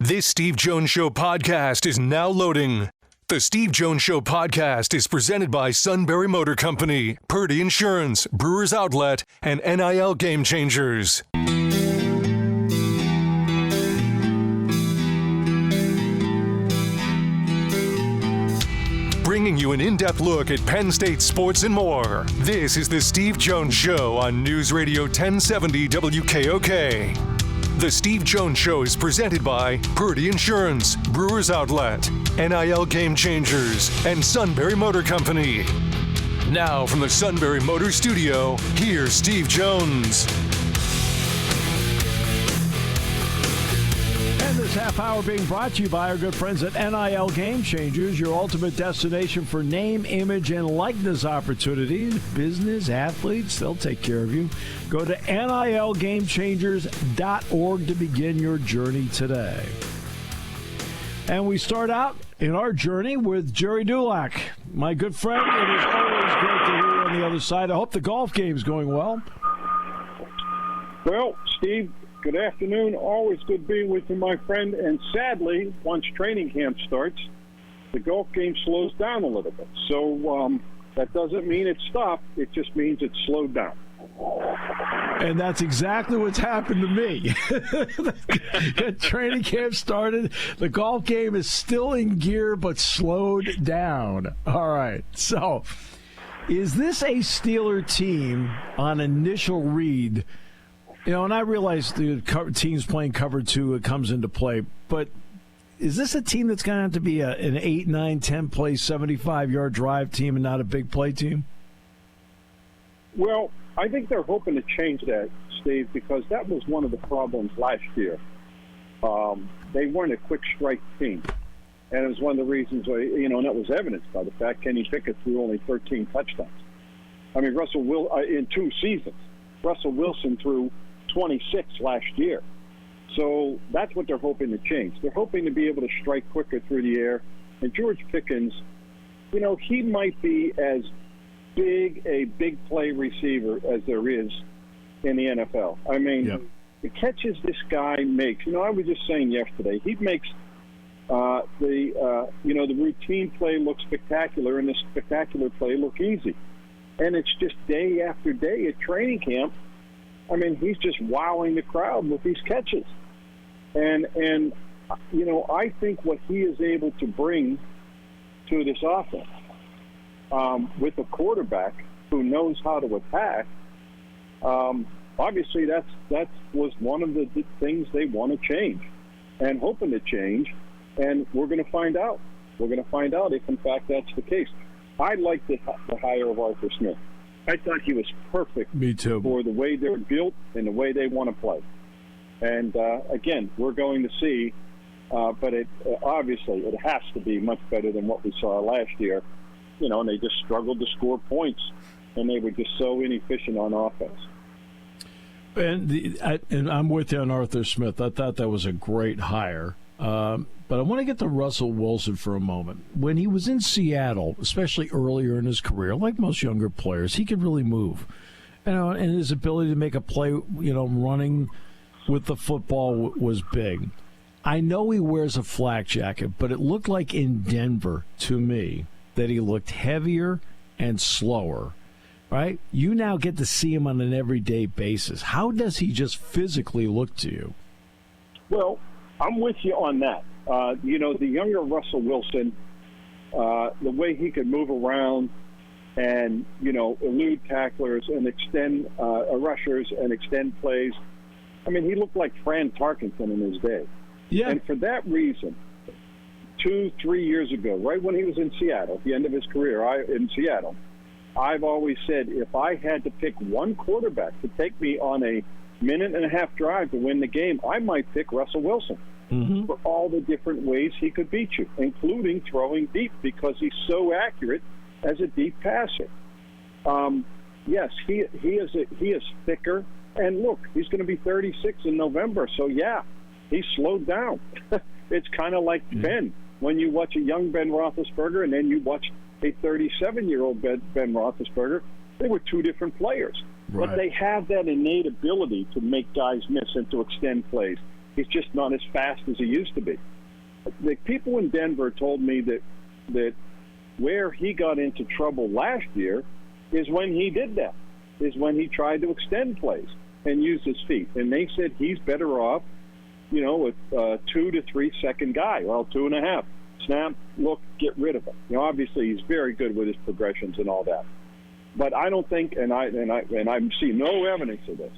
This Steve Jones Show podcast is now loading. The Steve Jones Show podcast is presented by Sunbury Motor Company, Purdy Insurance, Brewers Outlet, and NIL Game Changers. Bringing you an in-depth look at Penn State sports and more. This is the Steve Jones Show on News Radio 1070 WKOK. The Steve Jones Show is presented by Purdy Insurance, Brewers Outlet, NIL Game Changers, and Sunbury Motor Company. Now from the Sunbury Motor Studio, here's Steve Jones. And this half hour being brought to you by our good friends at NIL Game Changers, your ultimate destination for name, image, and likeness opportunities. Business, athletes, they'll take care of you. Go to NILGameChangers.org to begin your journey today. And we start out in our journey with Jerry Dulac, my good friend. It is always great to hear you on the other side. I hope the golf game's going well. Well, Steve, good afternoon. Always good being with you, my friend. And sadly, once training camp starts, the golf game slows down a little bit. So that doesn't mean it stopped. It just means it's slowed down. And that's exactly what's happened to me. Training camp started. The golf game is still in gear, but slowed down. All right. So, is this a Steeler team on initial read? You know, and I realize the teams playing cover two, it comes into play, but is this a team that's going to have to be an 8, 9, 10 play, 75-yard drive team and not a big play team? Well, I think they're hoping to change that, Steve, because that was one of the problems last year. They weren't a quick strike team, and it was one of the reasons, and that was evidenced by the fact Kenny Pickett threw only 13 touchdowns. I mean, in 2 seasons, Russell Wilson threw 26 last year. So that's what they're hoping to change. They're hoping to be able to strike quicker through the air. And George Pickens, he might be as big a big play receiver as there is in the NFL. I mean, the catches this guy makes, I was just saying yesterday, he makes the routine play look spectacular and the spectacular play look easy. And it's just day after day at training camp. I mean, he's just wowing the crowd with these catches. And I think what he is able to bring to this offense with a quarterback who knows how to attack, obviously that was one of the things they want to change and hoping to change. And we're going to find out. We're going to find out if, in fact, that's the case. I like the hire of Arthur Smith. I thought he was perfect. Me too. For the way they're built and the way they want to play. And, again, we're going to see, but obviously it has to be much better than what we saw last year. And they just struggled to score points, and they were just so inefficient on offense. And I'm with you on Arthur Smith. I thought that was a great hire. But I want to get to Russell Wilson for a moment. When he was in Seattle, especially earlier in his career, like most younger players, he could really move. And his ability to make a play, running with the football was big. I know he wears a flak jacket, but it looked like in Denver, to me, that he looked heavier and slower, right? You now get to see him on an everyday basis. How does he just physically look to you? Well, I'm with you on that. The younger Russell Wilson, the way he could move around and, elude tacklers and extend rushers and extend plays. I mean, he looked like Fran Tarkenton in his day. Yeah. And for that reason, 2-3 years ago, right when he was in Seattle, at the end of his career in Seattle, I've always said if I had to pick one quarterback to take me on a minute-and-a-half drive to win the game, I might pick Russell Wilson. Mm-hmm. For all the different ways he could beat you, including throwing deep because he's so accurate as a deep passer. Yes, he is thicker. And look, he's going to be 36 in November. So, yeah, he's slowed down. It's kind of like Ben. When you watch a young Ben Roethlisberger and then you watch a 37-year-old Ben Roethlisberger, they were two different players. Right. But they have that innate ability to make guys miss and to extend plays. He's just not as fast as he used to be. The people in Denver told me that where he got into trouble last year is when he did that, is when he tried to extend plays and use his feet. And they said he's better off, with a 2 to 3 second guy. Well, 2.5. Snap, look, get rid of him. Obviously he's very good with his progressions and all that. But I don't think, and I see no evidence of this,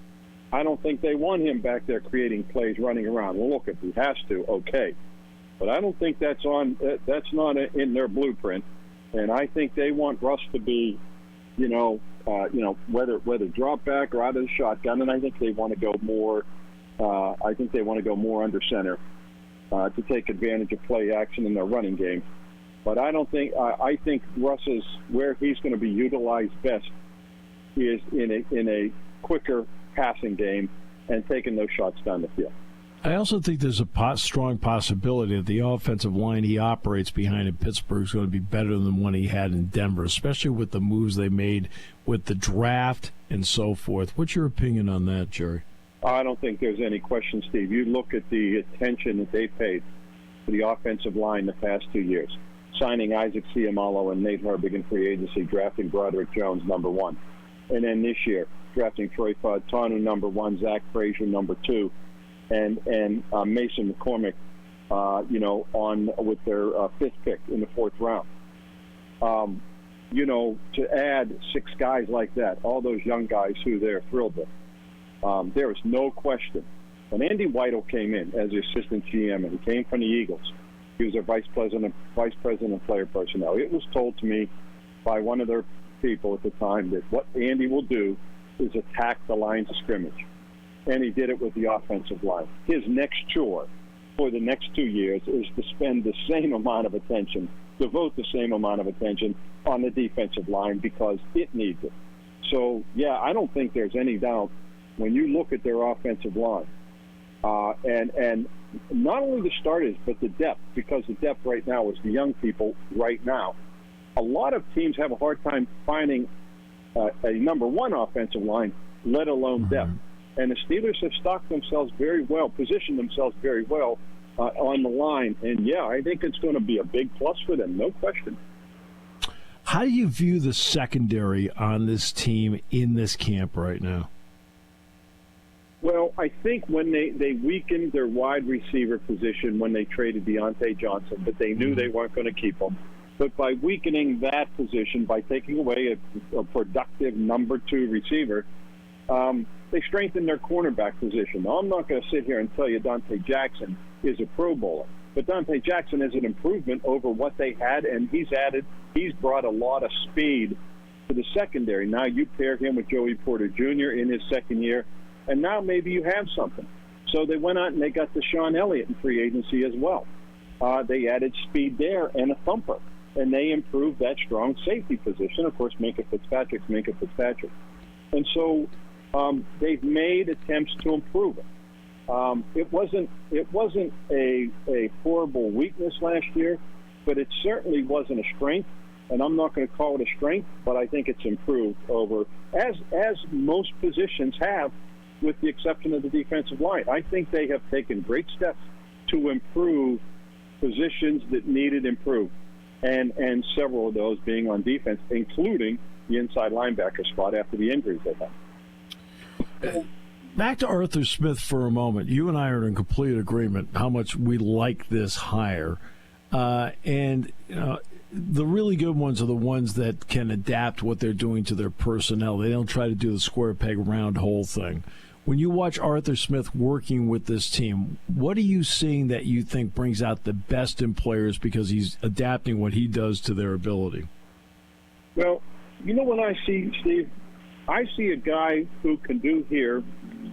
I don't think they want him back there creating plays, running around. Well, look, if he has to, okay. But I don't think that's not in their blueprint. And I think they want Russ to be, whether drop back or out of the shotgun. And I think they want to go more. I think they want to go more under center to take advantage of play action in their running game. But I don't think. I think Russ's where he's going to be utilized best is in a quicker passing game and taking those shots down the field. I also think there's a strong possibility that the offensive line he operates behind in Pittsburgh is going to be better than the one he had in Denver, especially with the moves they made with the draft and so forth. What's your opinion on that, Jerry? I don't think there's any question, Steve. You look at the attention that they paid to the offensive line the past 2 years, signing Isaac Seumalo and Nate Herbig in free agency, drafting Broderick Jones, number 1. And then this year, drafting Troy Fautanu, number 1, Zach Frazier, number 2, and Mason McCormick, with their 5th pick in the 4th round. To add 6 guys like that, all those young guys who they're thrilled with, there is no question. When Andy Weidel came in as the assistant GM, and he came from the Eagles, he was their vice president of player personnel. It was told to me by one of their people at the time that what Andy will do is attack the lines of scrimmage. And he did it with the offensive line. His next chore for the next 2 years is to spend the same amount of attention, devote the same amount of attention on the defensive line because it needs it. So, yeah, I don't think there's any doubt when you look at their offensive line, and not only the starters but the depth, because the depth right now is the young people right now. A lot of teams have a hard time finding a number 1 offensive line, let alone depth. And the Steelers have stocked themselves very well, positioned themselves very well on the line. And, yeah, I think it's going to be a big plus for them, no question. How do you view the secondary on this team in this camp right now? Well, I think when they weakened their wide receiver position when they traded Deontay Johnson, but they knew they weren't going to keep him. But by weakening that position, by taking away a productive number 2 receiver, they strengthened their cornerback position. Now, I'm not going to sit here and tell you Dante Jackson is a Pro Bowler, but Dante Jackson is an improvement over what they had, and he's brought a lot of speed to the secondary. Now you pair him with Joey Porter Jr. in his second year, and now maybe you have something. So they went out and they got Deshaun Elliott in free agency as well. They added speed there and a thumper, and they improved that strong safety position. Of course, Minkah Fitzpatrick's Minkah Fitzpatrick. And so they've made attempts to improve it. It wasn't a horrible weakness last year, but it certainly wasn't a strength. And I'm not going to call it a strength, but I think it's improved over as most positions have, with the exception of the defensive line. I think they have taken great steps to improve positions that needed improved, and several of those being on defense, including the inside linebacker spot after the injuries they had. Back to Arthur Smith for a moment. You and I are in complete agreement how much we like this hire. And the really good ones are the ones that can adapt what they're doing to their personnel. They don't try to do the square peg round hole thing. When you watch Arthur Smith working with this team, what are you seeing that you think brings out the best in players because he's adapting what he does to their ability? Well, what I see, Steve? I see a guy who can do here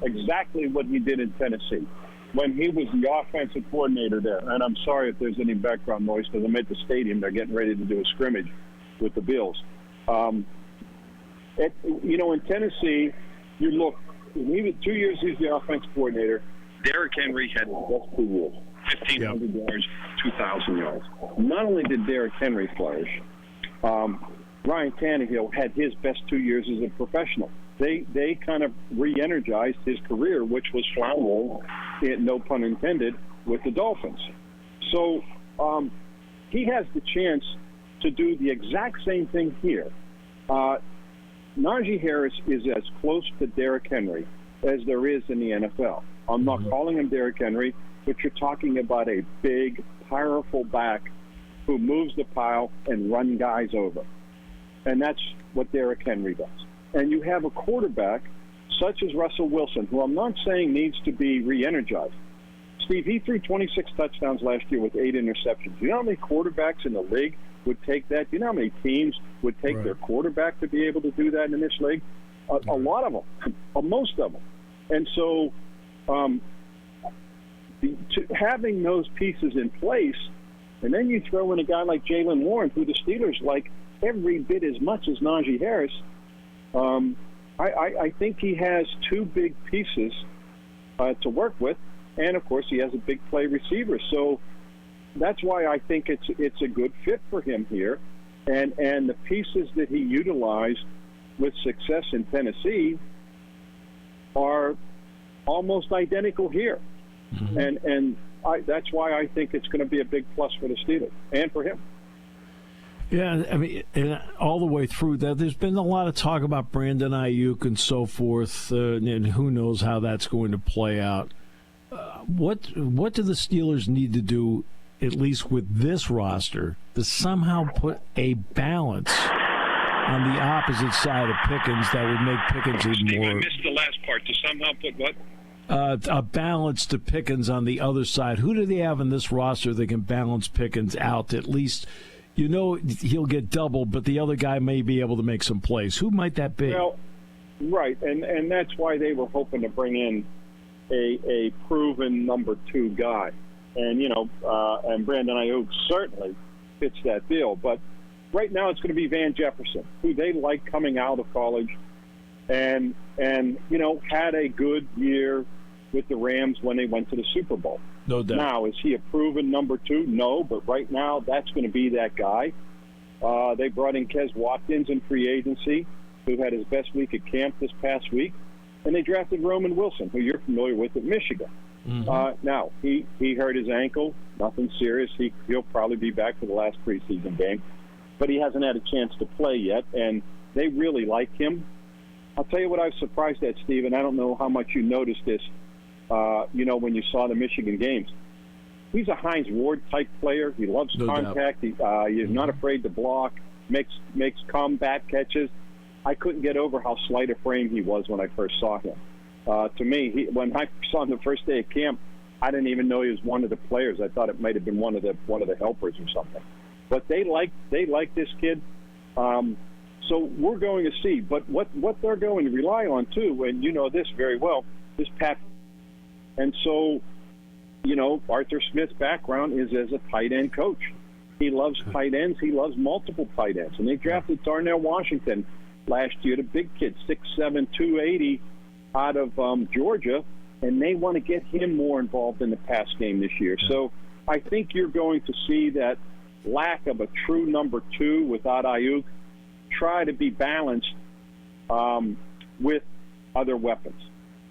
exactly what he did in Tennessee when he was the offensive coordinator there. And I'm sorry if there's any background noise because I'm at the stadium. They're getting ready to do a scrimmage with the Bills. In Tennessee, you look, he was 2 years he was the offensive coordinator. Derrick Henry had the best 2 years, 1,500 yards, 2,000 yards. Not only did Derrick Henry flourish, Ryan Tannehill had his best 2 years as a professional. They kind of re-energized his career, which was floundering no pun intended, with the Dolphins. So he has the chance to do the exact same thing here. Najee Harris is as close to Derrick Henry as there is in the NFL. I'm not calling him Derrick Henry, but you're talking about a big, powerful back who moves the pile and run guys over. And that's what Derrick Henry does. And you have a quarterback such as Russell Wilson, who I'm not saying needs to be re-energized. Steve, he threw 26 touchdowns last year with 8 interceptions. You know how many quarterbacks in the league would take that? You know how many teams would take their quarterback to be able to do that in this league? A lot of them, most of them. And so having those pieces in place, and then you throw in a guy like Jaylen Warren, who the Steelers like every bit as much as Najee Harris, I think he has two big pieces to work with. And, of course, he has a big play receiver. So that's why I think it's a good fit for him here. And the pieces that he utilized with success in Tennessee are almost identical here. And that's why I think it's going to be a big plus for the Steelers and for him. Yeah, I mean, and all the way through that, there's been a lot of talk about Brandon Ayuk and so forth, and who knows how that's going to play out. What do the Steelers need to do, at least with this roster, to somehow put a balance on the opposite side of Pickens that would make Pickens even more... I missed the last part. To somehow put what? A balance to Pickens on the other side. Who do they have in this roster that can balance Pickens out? At least, you know, he'll get double, but the other guy may be able to make some plays. Who might that be? Well, right, and that's why they were hoping to bring in a proven number 2 guy. And, and Brandon Ayuk certainly fits that bill. But right now it's going to be Van Jefferson, who they like coming out of college and had a good year with the Rams when they went to the Super Bowl. No doubt. Now, is he a proven number 2? No, but right now that's going to be that guy. They brought in Kes Watkins in free agency, who had his best week at camp this past week. And they drafted Roman Wilson, who you're familiar with at Michigan. Now, he hurt his ankle, nothing serious. He'll probably be back for the last preseason game. But he hasn't had a chance to play yet, and they really like him. I'll tell you what I was surprised at, Steve, and I don't know how much you noticed this, when you saw the Michigan games. He's a Hines Ward-type player. He loves contact. He's not afraid to block, makes combat catches. I couldn't get over how slight a frame he was when I first saw him. To me, when I saw him the first day of camp, I didn't even know he was one of the players. I thought it might have been one of the helpers or something. But they like this kid. So we're going to see. But what they're going to rely on too, and you know this very well, is Pat. And so, Arthur Smith's background is as a tight end coach. He loves tight ends. He loves multiple tight ends. And they drafted Darnell Washington last year, the big kid, 6'7", 280, out of Georgia, and they want to get him more involved in the pass game this year. So I think you're going to see that lack of a true number 2 without Ayuk try to be balanced with other weapons.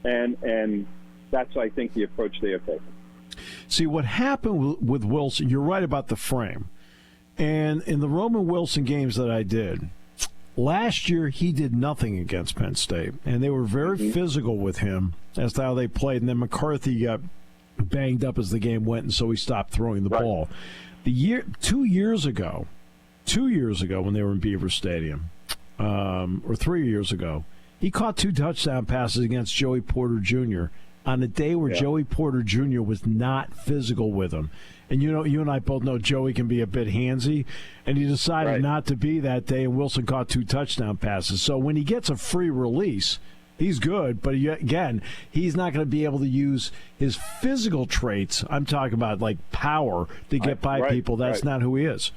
And that's, I think, the approach they have taken. See, what happened with Wilson, you're right about the frame. And in the Roman Wilson games that I did, last year, he did nothing against Penn State, and they were very physical with him as to how they played. And then McCarthy got banged up as the game went, and so he stopped throwing the ball. 2 years ago, when they were in Beaver Stadium, or 3 years ago, he caught 2 touchdown passes against Joey Porter Jr. on a day where Joey Porter Jr. was not physical with him. And you and I both know Joey can be a bit handsy, and he decided not to be that day, and Wilson caught 2 touchdown passes. So when he gets a free release, he's good, but again, he's not going to be able to use his physical traits. I'm talking about like power to get by people. That's not who he is.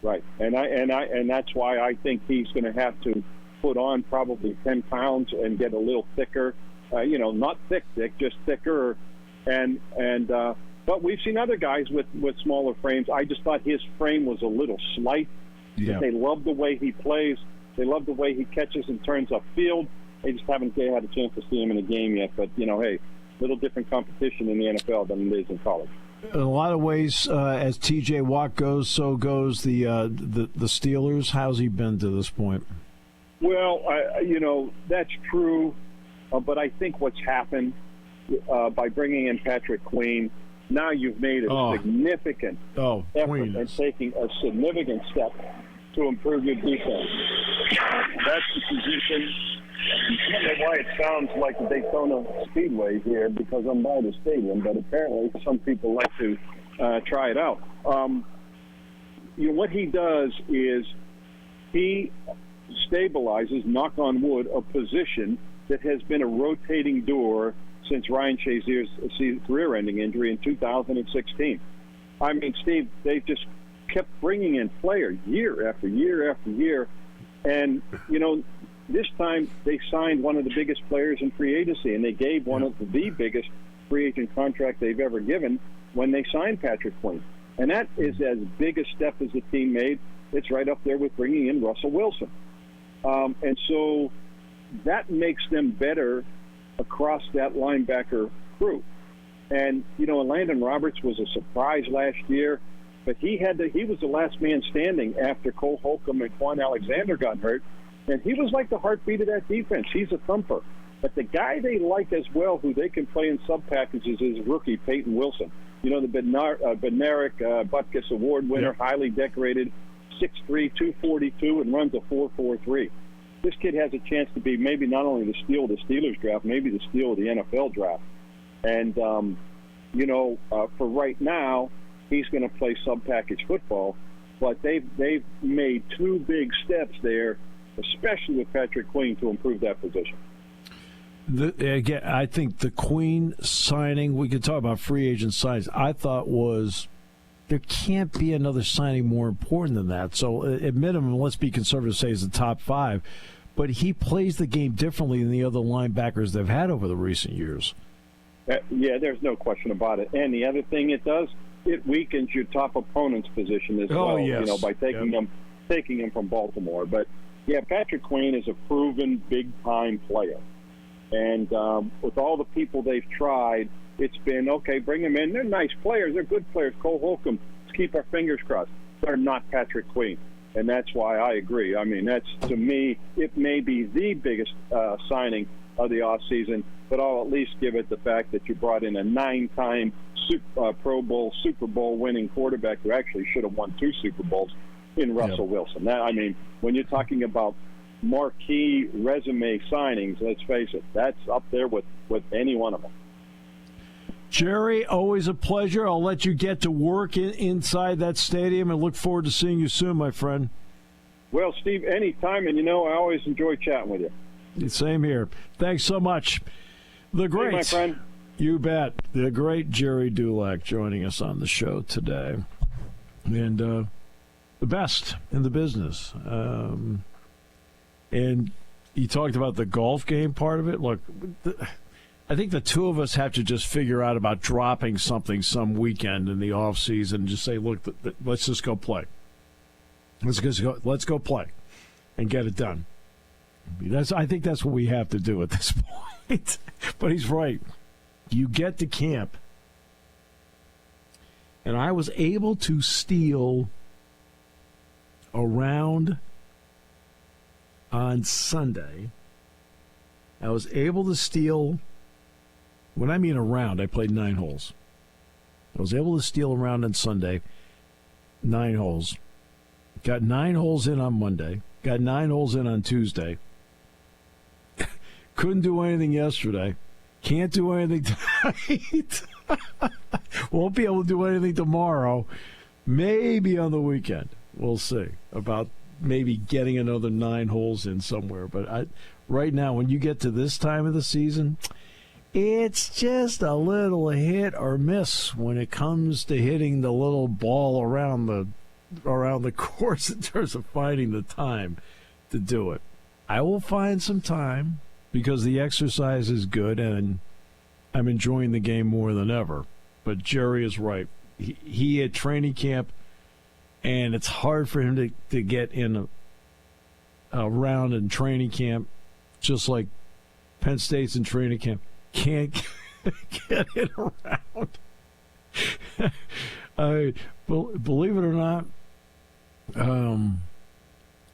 Right, and that's why I think he's going to have to put on probably 10 pounds and get a little thicker. Not thick, just thicker, But we've seen other guys with smaller frames. I just thought his frame was a little slight. Yeah. They love the way he plays. They love the way he catches and turns upfield. They just haven't had a chance to see him in a game yet. But, hey, little different competition in the NFL than it is in college. In a lot of ways, as T.J. Watt goes, so goes the Steelers. How's he been to this point? Well, that's true, but I think what's happened by bringing in Patrick Queen, now you've made a significant effort and taking a significant step to improve your defense. That's the position. I don't know why it sounds like the Daytona Speedway here because I'm by the stadium, but apparently some people like to try it out. What he does is he stabilizes, knock on wood, a position that has been a rotating door since Ryan Shazier's career-ending injury in 2016. I mean, Steve, they've just kept bringing in players year after year after year, and, this time they signed one of the biggest players in free agency, and they gave one of the biggest free agent contract they've ever given when they signed Patrick Queen. And that is as big a step as the team made. It's right up there with bringing in Russell Wilson. And so that makes them better across that linebacker crew. And, Landon Roberts was a surprise last year, but he was the last man standing after Cole Holcomb and Quan Alexander got hurt. And he was like the heartbeat of that defense. He's a thumper. But the guy they like as well, who they can play in sub-packages, is rookie Peyton Wilson. The Bednarik Butkus Award winner, highly decorated, 6'3", 242, and runs a 4.43. This kid has a chance to be maybe not only the steal of the Steelers draft, maybe the steal of the NFL draft. And, for right now, he's going to play sub-package football. But they've made two big steps there, especially with Patrick Queen, to improve that position. Again, I think the Queen signing, we could talk about free agent signings, I thought there can't be another signing more important than that. So at minimum, let's be conservative, say he's the top 5. But he plays the game differently than the other linebackers they've had over the recent years. Yeah, there's no question about it. And the other thing it does, it weakens your top opponent's position as well. Yes. By taking him from Baltimore. But yeah, Patrick Queen is a proven big-time player. And with all the people they've tried, it's been, okay, bring them in. They're nice players. They're good players. Cole Holcomb, let's keep our fingers crossed. They're not Patrick Queen. And that's why I agree. I mean, that's, to me, it may be the biggest signing of the offseason, but I'll at least give it the fact that you brought in a 9-time Pro Bowl, Super Bowl winning quarterback who actually should have won 2 Super Bowls in Russell Wilson. That, I mean, when you're talking about marquee resume signings, let's face it, that's up there with any one of them. Jerry, always a pleasure. I'll let you get to work inside that stadium and look forward to seeing you soon, my friend. Well, Steve, anytime, and I always enjoy chatting with you. Same here. Thanks so much. The great, hey, my friend. You bet. The great Jerry Dulac joining us on the show today. And the best in the business. And you talked about the golf game part of it. Look, I think the two of us have to just figure out about dropping something some weekend in the off season and just say, look, let's just go play. Let's go play and get it done. I think that's what we have to do at this point. But he's right. You get to camp. And I was able to steal around on Sunday. I was able to steal, when I mean around, I played 9 holes. I was able to steal around on Sunday, 9 holes. Got 9 holes in on Monday. Got 9 holes in on Tuesday. Couldn't do anything yesterday. Can't do anything tonight. Won't be able to do anything tomorrow. Maybe on the weekend. We'll see about maybe getting another 9 holes in somewhere. But right now, when you get to this time of the season, it's just a little hit or miss when it comes to hitting the little ball around the course in terms of finding the time to do it. I will find some time because the exercise is good and I'm enjoying the game more than ever. But Jerry is right. He had training camp, and it's hard for him to get in a round in training camp, just like Penn State's in training camp. Can't get it around. Believe it or not,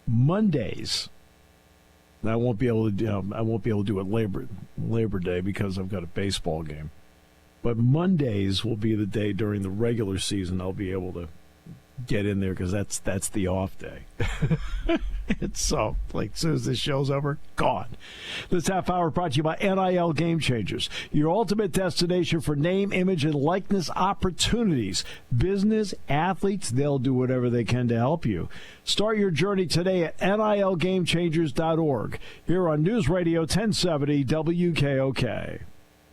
Mondays. I won't be able to do it Labor Day because I've got a baseball game. But Mondays will be the day during the regular season I'll be able to get in there because that's the off day. It's so, like, as soon as this show's over, gone. This half hour brought to you by NIL Game Changers, your ultimate destination for name, image, and likeness opportunities. Business, athletes, they'll do whatever they can to help you. Start your journey today at nilgamechangers.org. Here on News Radio 1070 WKOK.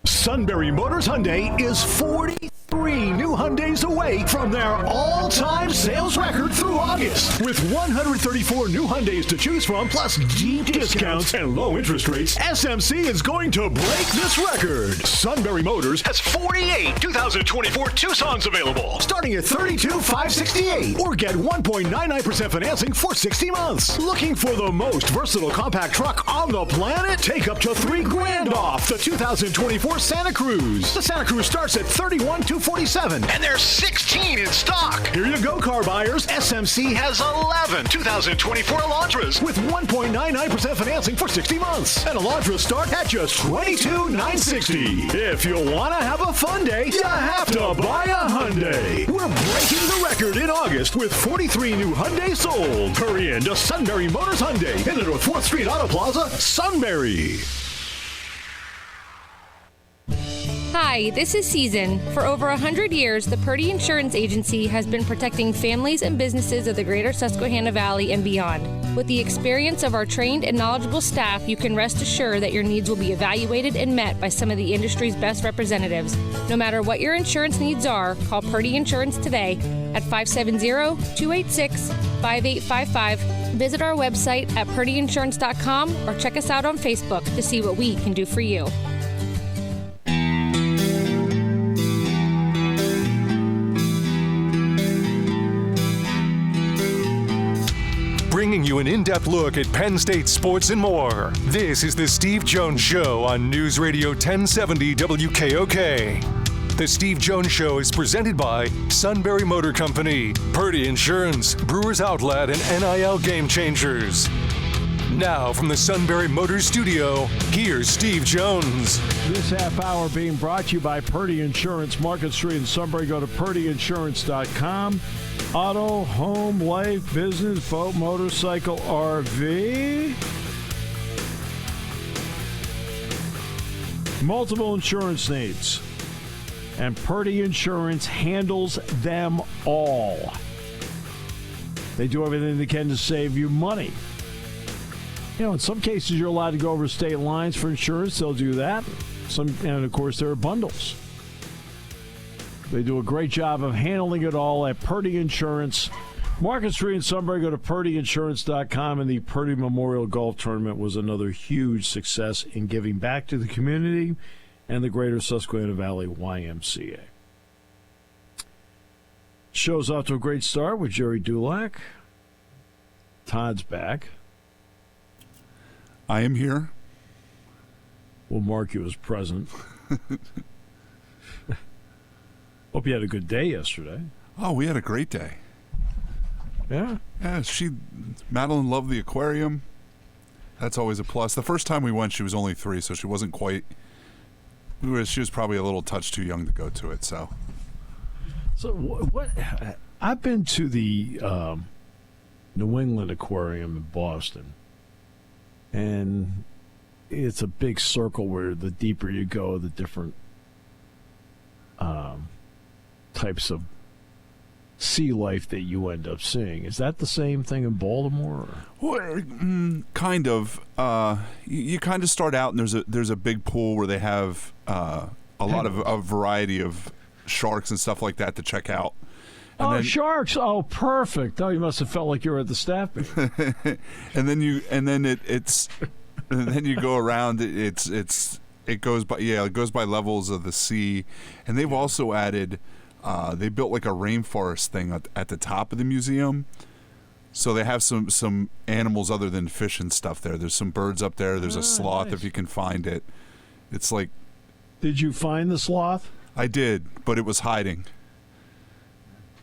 Sunbury Motors Hyundai is 43 new Hyundais away from their all-time sales record through August. With 134 new Hyundais to choose from, plus deep discounts and low interest rates, SMC is going to break this record. Sunbury Motors has 48 2024 Tucsons available, starting at $32,568, or get 1.99% financing for 60 months. Looking for the most versatile compact truck on the planet? Take up to $3,000 off the 2024 Santa Cruz. The Santa Cruz starts at $31,247, and there's 16 in stock. Here you go, car buyers. SMC has 11 2024 Elantras with 1.99% financing for 60 months, and Elantras start at just $22,960. If you want to have a fun day, you have to buy a Hyundai. We're breaking the record in August with 43 new Hyundai sold. Hurry in to Sunbury Motors Hyundai in the North 4th Street Auto Plaza, Sunbury. Hi, this is Season. For over 100 years, the Purdy Insurance Agency has been protecting families and businesses of the greater Susquehanna Valley and beyond. With the experience of our trained and knowledgeable staff, you can rest assured that your needs will be evaluated and met by some of the industry's best representatives. No matter what your insurance needs are, call Purdy Insurance today at 570-286-5855. Visit our website at purdyinsurance.com or check us out on Facebook to see what we can do for you. Bringing you an in-depth look at Penn State sports and more. This is the Steve Jones Show on News Radio 1070 WKOK. The Steve Jones Show is presented by Sunbury Motor Company, Purdy Insurance, Brewers Outlet, and NIL Game Changers. Now from the Sunbury Motors Studio, here's Steve Jones. This half hour being brought to you by Purdy Insurance, Market Street in Sunbury. Go to purdyinsurance.com. Auto, home, life, business, boat, motorcycle, RV. Multiple insurance needs. And Purdy Insurance handles them all. They do everything they can to save you money. You know, in some cases, you're allowed to go over state lines for insurance. They'll do that. And, of course, there are bundles. They do a great job of handling it all at Purdy Insurance. Market Street in Sunbury, go to purdyinsurance.com. And the Purdy Memorial Golf Tournament was another huge success in giving back to the community and the greater Susquehanna Valley YMCA. Show's off to a great start with Jerry Dulac. Todd's back. I am here. We'll mark you as present. Hope you had a good day yesterday. Oh, we had a great day. Yeah? Yeah, Madeline loved the aquarium. That's always a plus. The first time we went, she was only 3, so she wasn't quite... She was probably a little touch too young to go to it, so... So what? I've been to the New England Aquarium in Boston, and it's a big circle where the deeper you go, the different types of sea life that you end up seeing. Is that the same thing in Baltimore? Well, kind of. You kind of start out, and there's a big pool where they have a variety of sharks and stuff like that to check out. And then, sharks! Oh, perfect! Oh, you must have felt like you were at the staff meeting. and then you go around. It goes by levels of the sea, and they've also added. They built like a rainforest thing at the top of the museum, so they have some animals other than fish and stuff there. There's some birds up there. There's a sloth, nice, if you can find it. It's like Did you find the sloth? I did, but it was hiding.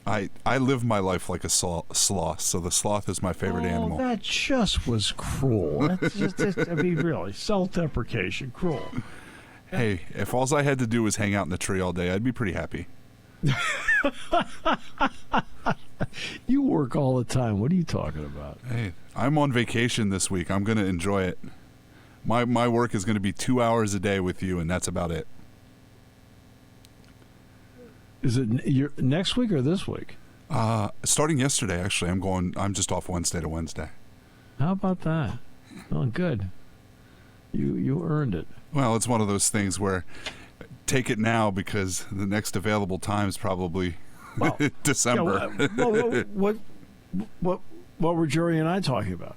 I live my life like a sloth, so the sloth is my favorite animal. That just was cruel. That's just, I mean, really, self-deprecation, cruel. Hey, if all I had to do was hang out in the tree all day, I'd be pretty happy. You work all the time. What are you talking about? Hey, I'm on vacation this week. I'm going to enjoy it. My work is going to be 2 hours a day with you, and that's about it. Is it next week or this week? Starting yesterday, actually. I'm just off Wednesday to Wednesday. How about that? Oh, good. You earned it. Well, it's one of those things where take it now because the next available time is probably December. Yeah, what were Jerry and I talking about?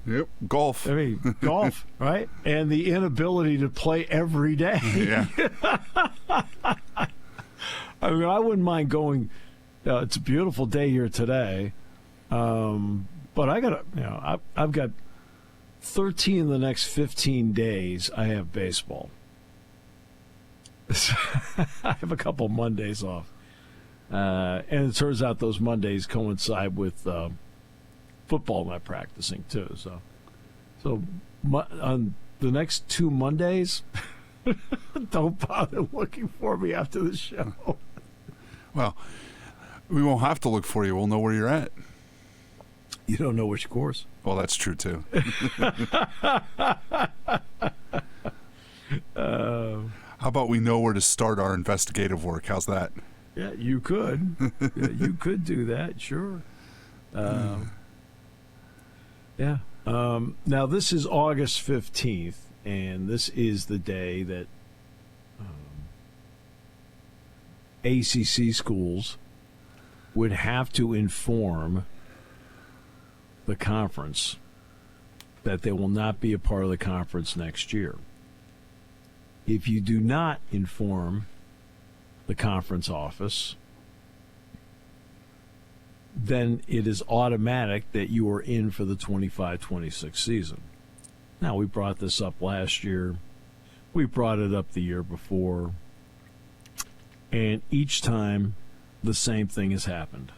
Yep, golf. I mean, golf, right? And the inability to play every day. Yeah. I mean, I wouldn't mind going. It's a beautiful day here today, but I got I've got 13 of the next 15 days. I have baseball. I have a couple Mondays off, and it turns out those Mondays coincide with football not practicing too. So on the next 2 Mondays, don't bother looking for me after the show. Well, we won't have to look for you. We'll know where you're at. You don't know which course. Well, that's true, too. How about we know where to start our investigative work? How's that? Yeah, you could. Yeah, you could do that, sure. Yeah. Now, this is August 15th, and this is the day that ACC schools would have to inform the conference that they will not be a part of the conference next year. If you do not inform the conference office, then it is automatic that you are in for the 25-26 season. Now, we brought this up last year. We brought it up the year before. And each time, the same thing has happened.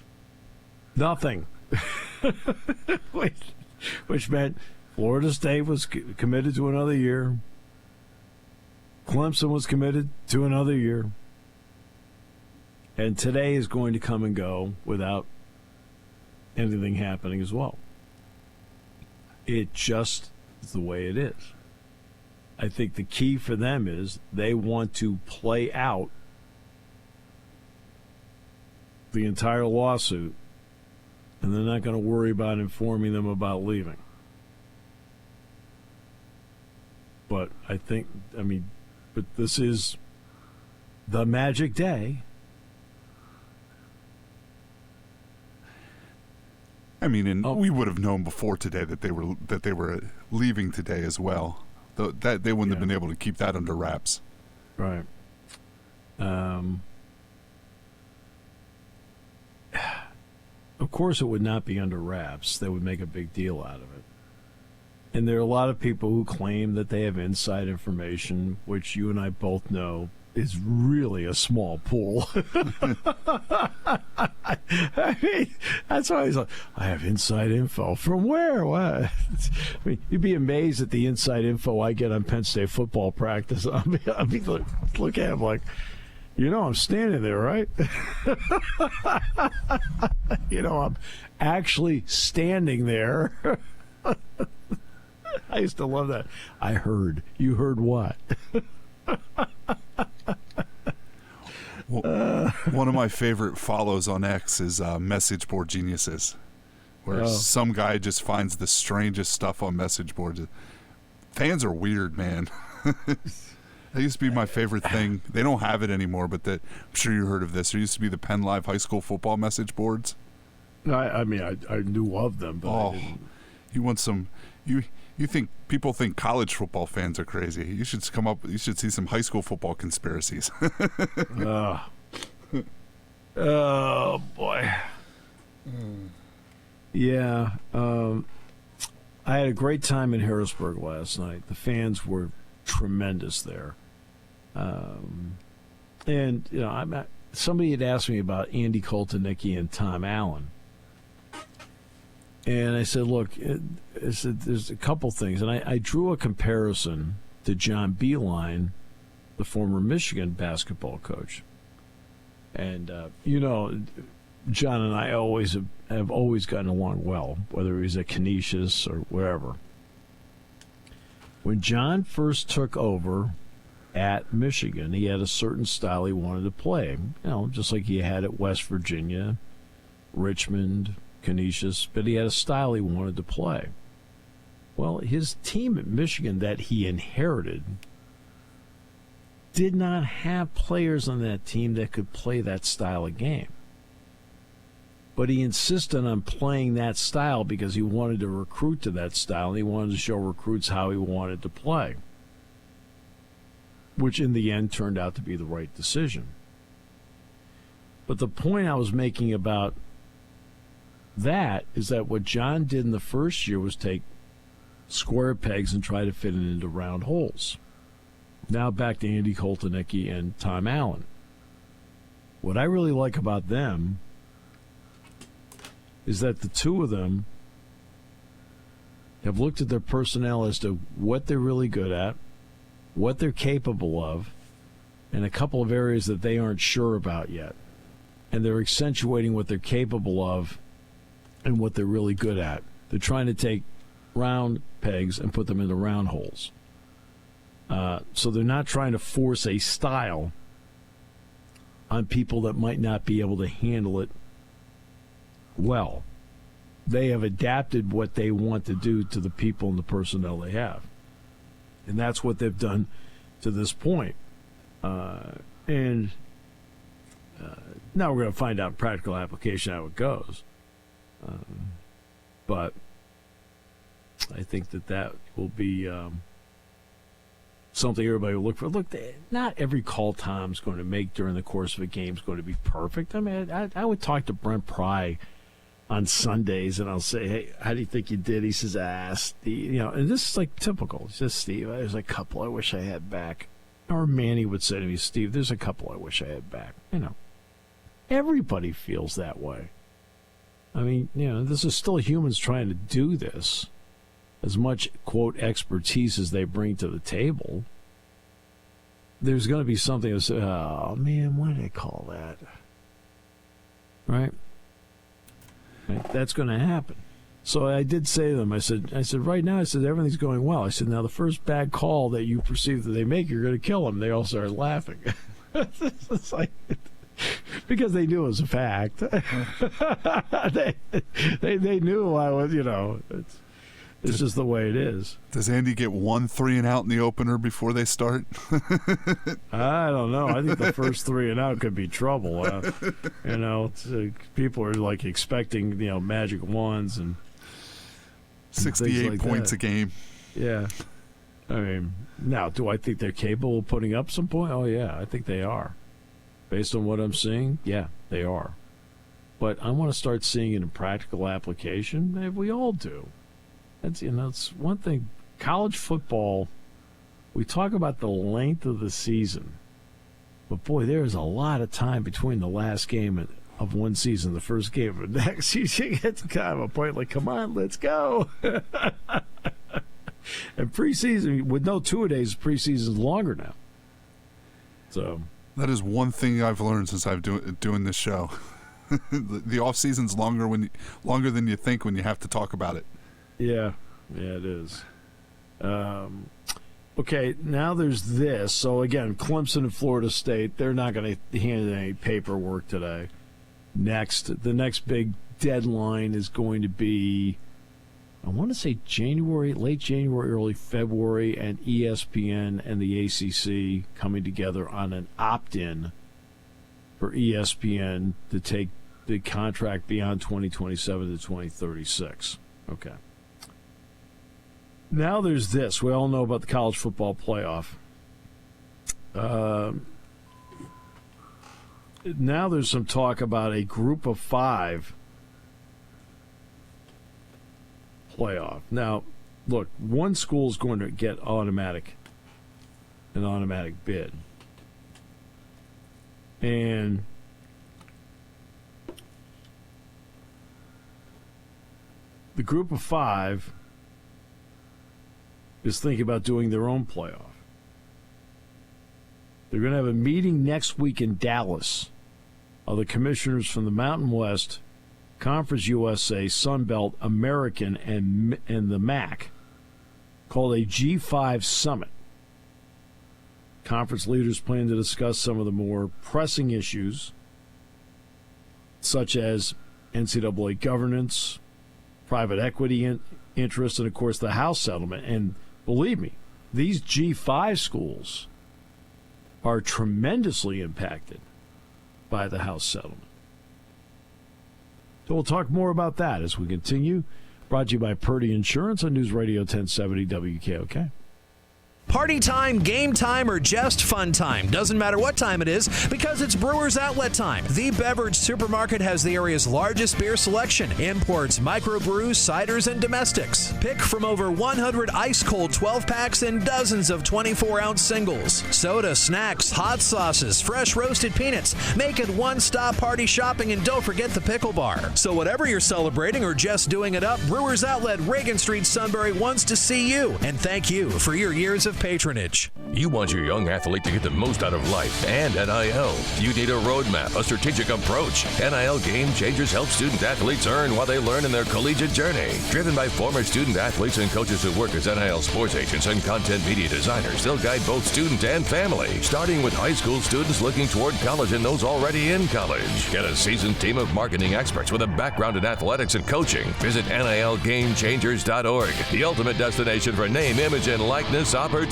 Nothing. Which meant Florida State was committed to another year. Clemson was committed to another year. And today is going to come and go without anything happening as well. It just is the way it is. I think the key for them is they want to play out the entire lawsuit, and they're not going to worry about informing them about leaving. But but this is the magic day. I mean, and we would have known before today that they were leaving today as well. That they wouldn't have been able to keep that under wraps. Right. Of course, it would not be under wraps. They would make a big deal out of it. And there are a lot of people who claim that they have inside information, which you and I both know is really a small pool. I mean, that's why he's like, I have inside info. From where? What? I mean, you'd be amazed at the inside info I get on Penn State football practice. I mean, look at him like, I'm standing there, right? I'm actually standing there. I used to love that. I heard. You heard what? One of my favorite follows on X is Message Board Geniuses, where some guy just finds the strangest stuff on message boards. Fans are weird, man. That used to be my favorite thing. They don't have it anymore, but I'm sure you heard of this. There used to be the Penn Live high school football message boards. I knew of them, but I didn't. You want some? You think people think college football fans are crazy? You should You should see some high school football conspiracies. Oh boy. Yeah. I had a great time in Harrisburg last night. The fans were tremendous there. And, you know, somebody had asked me about Andy Koltanicki and Tom Allen. And I said, look, there's a couple things. And I drew a comparison to John Beilein, the former Michigan basketball coach. And, you know, John and I have always gotten along well, whether he was at Canisius or wherever. When John first took over at Michigan, he had a certain style he wanted to play, you know, just like he had at West Virginia, Richmond, Canisius, but he had a style he wanted to play. Well, his team at Michigan that he inherited did not have players on that team that could play that style of game. But he insisted on playing that style because he wanted to recruit to that style, and he wanted to show recruits how he wanted to play, which in the end turned out to be the right decision. But the point I was making about that is that what John did in the first year was take square pegs and try to fit it into round holes. Now back to Andy Koltanicki and Tom Allen. What I really like about them is that the two of them have looked at their personnel as to what they're really good at, what they're capable of, and a couple of areas that they aren't sure about yet. And they're accentuating what they're capable of and what they're really good at. They're trying to take round pegs and put them into round holes. So they're not trying to force a style on people that might not be able to handle it well. They have adapted what they want to do to the people and the personnel they have. And that's what they've done to this point. Now we're going to find out in practical application how it goes. But I think that will be something everybody will look for. Look, not every call Tom's going to make during the course of a game is going to be perfect. I mean, I would talk to Brent Pry on Sundays, and I'll say, hey, how do you think you did? He says, Steve, you know, and this is like typical. He says, Steve, there's a couple I wish I had back. Or Manny would say to me, Steve, there's a couple I wish I had back. You know, everybody feels that way. I mean, you know, this is still humans trying to do this. As much, quote, expertise as they bring to the table, there's going to be something that says, oh, man, what did I call that? Right? That's going to happen. So I did say to them, I said, right now, everything's going well. I said, now the first bad call that you perceive that they make, you're going to kill them. They all started laughing. It's like, because they knew it was a fact. they knew I was, you know, it's just the way it is. Does Andy get 1 3 and out in the opener before they start? I don't know. I think the first 3 and out could be trouble. You know, people are like expecting, you know, magic wands and 68 like points that. a game. Yeah. I mean, now, do I think they're capable of putting up some points? Oh, yeah, I think they are. Based on what I'm seeing, yeah, they are. But I want to start seeing it in practical application. Maybe we all do. That's, you know, it's one thing. College football, we talk about the length of the season, but boy, there is a lot of time between the last game of one season, the first game of the next. You get to kind of a point like, come on, let's go. And preseason, with no two-a-days, preseason's longer now. So that is one thing I've learned since I've doing this show. The off season's longer than you think when you have to talk about it. Yeah, it is. Okay, now there's this. So, again, Clemson and Florida State, they're not going to hand in any paperwork today. The next big deadline is going to be, I want to say late January, early February, and ESPN and the ACC coming together on an opt-in for ESPN to take the contract beyond 2027 to 2036. Okay. Now there's this. We all know about the college football playoff. Now there's some talk about a group of 5 playoff. Now, look, one school is going to get an automatic bid. And the group of 5 is thinking about doing their own playoff. They're going to have a meeting next week in Dallas of the commissioners from the Mountain West, Conference USA, Sun Belt, American, and the MAC, called a G5 Summit. Conference leaders plan to discuss some of the more pressing issues, such as NCAA governance, private equity interest, and, of course, the House settlement. And believe me, these G5 schools are tremendously impacted by the House settlement. So we'll talk more about that as we continue. Brought to you by Purdy Insurance on News Radio 1070 WKOK. Party time, game time, or just fun time. Doesn't matter what time it is because it's Brewers Outlet time. The beverage supermarket has the area's largest beer selection. Imports, microbrews, ciders, and domestics. Pick from over 100 ice-cold 12-packs and dozens of 24-ounce singles. Soda, snacks, hot sauces, fresh roasted peanuts. Make it one-stop party shopping, and don't forget the pickle bar. So whatever you're celebrating or just doing it up, Brewers Outlet, Reagan Street, Sunbury wants to see you. And thank you for your years of patronage. You want your young athlete to get the most out of life and NIL. You need a roadmap, a strategic approach. NIL Game Changers help student athletes earn while they learn in their collegiate journey. Driven by former student athletes and coaches who work as NIL sports agents and content media designers, they'll guide both student and family, starting with high school students looking toward college and those already in college. Get a seasoned team of marketing experts with a background in athletics and coaching. Visit NILGameChangers.org, the ultimate destination for name, image, and likeness opportunities. All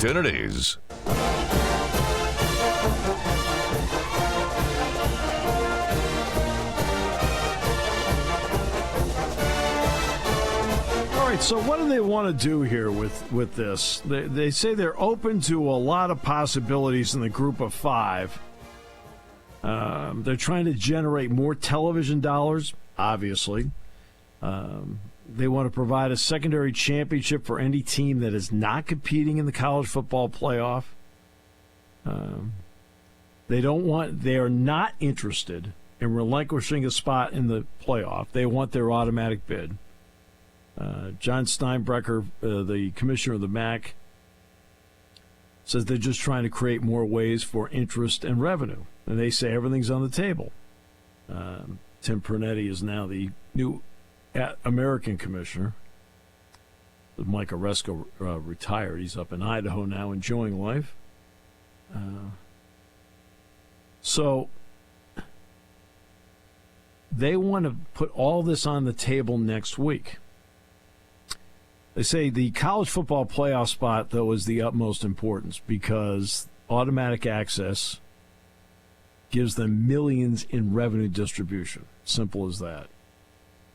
right, so what do they want to do here with this? They say they're open to a lot of possibilities in the group of 5. They're trying to generate more television dollars, obviously. They want to provide a secondary championship for any team that is not competing in the college football playoff. They are not interested in relinquishing a spot in the playoff. They want their automatic bid. John Steinbrecher, the commissioner of the MAC, says they're just trying to create more ways for interest and revenue. And they say everything's on the table. Tim Pernetti is now the new American commissioner. Mike Oresko retired. He's up in Idaho now enjoying life. So they want to put all this on the table next week. They say the college football playoff spot, though, is the utmost importance because automatic access gives them millions in revenue distribution. Simple as that.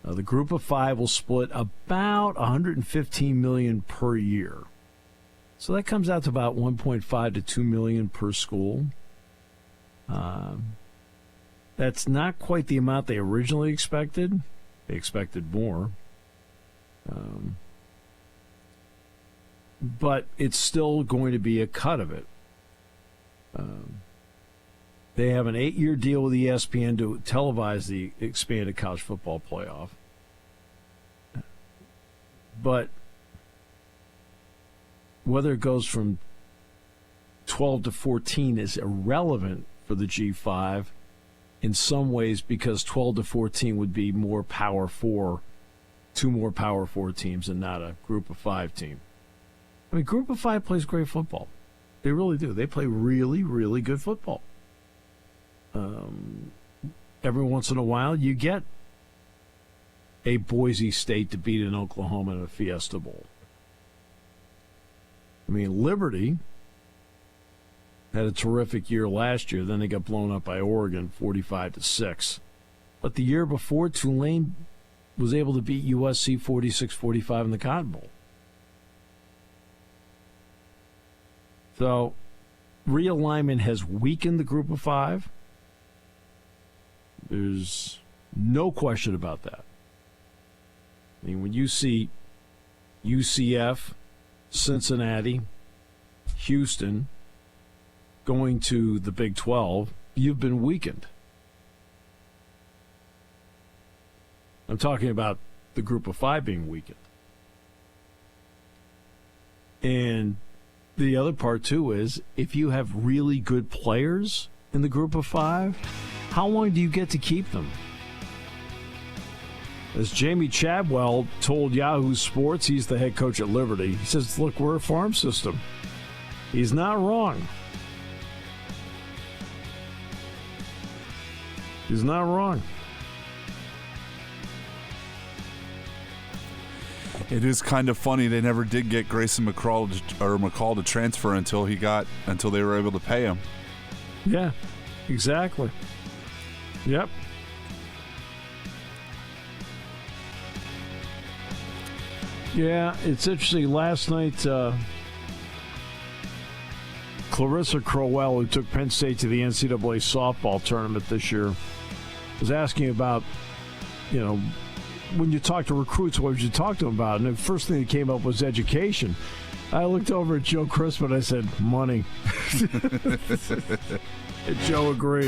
The group of 5 will split about $115 million per year. So that comes out to about $1.5 to $2 million per school. That's not quite the amount they originally expected. They expected more. But it's still going to be a cut of it. They have an 8-year deal with ESPN to televise the expanded college football playoff. But whether it goes from 12 to 14 is irrelevant for the G5 in some ways because 12 to 14 would be more Power 4, 2 more Power 4 teams and not a Group of 5 team. I mean, Group of 5 plays great football. They really do. They play really, really good football. Every once in a while, you get a Boise State to beat an Oklahoma in a Fiesta Bowl. I mean, Liberty had a terrific year last year. Then they got blown up by Oregon, 45-6. But the year before, Tulane was able to beat USC 46-45 in the Cotton Bowl. So, realignment has weakened the Group of 5. There's no question about that. I mean, when you see UCF, Cincinnati, Houston going to the Big 12, you've been weakened. I'm talking about the group of 5 being weakened. And the other part, too, is if you have really good players in the group of 5, how long do you get to keep them? As Jamie Chadwell told Yahoo Sports, he's the head coach at Liberty, he says, look, we're a farm system. He's not wrong. He's not wrong. It is kind of funny they never did get Grayson McCall to transfer until they were able to pay him. Yeah, exactly. Yep. Yeah, it's interesting. Last night, Clarissa Crowell, who took Penn State to the NCAA softball tournament this year, was asking about, when you talk to recruits, what would you talk to them about? And the first thing that came up was education. I looked over at Joe Crispin and I said, money. And Joe agreed.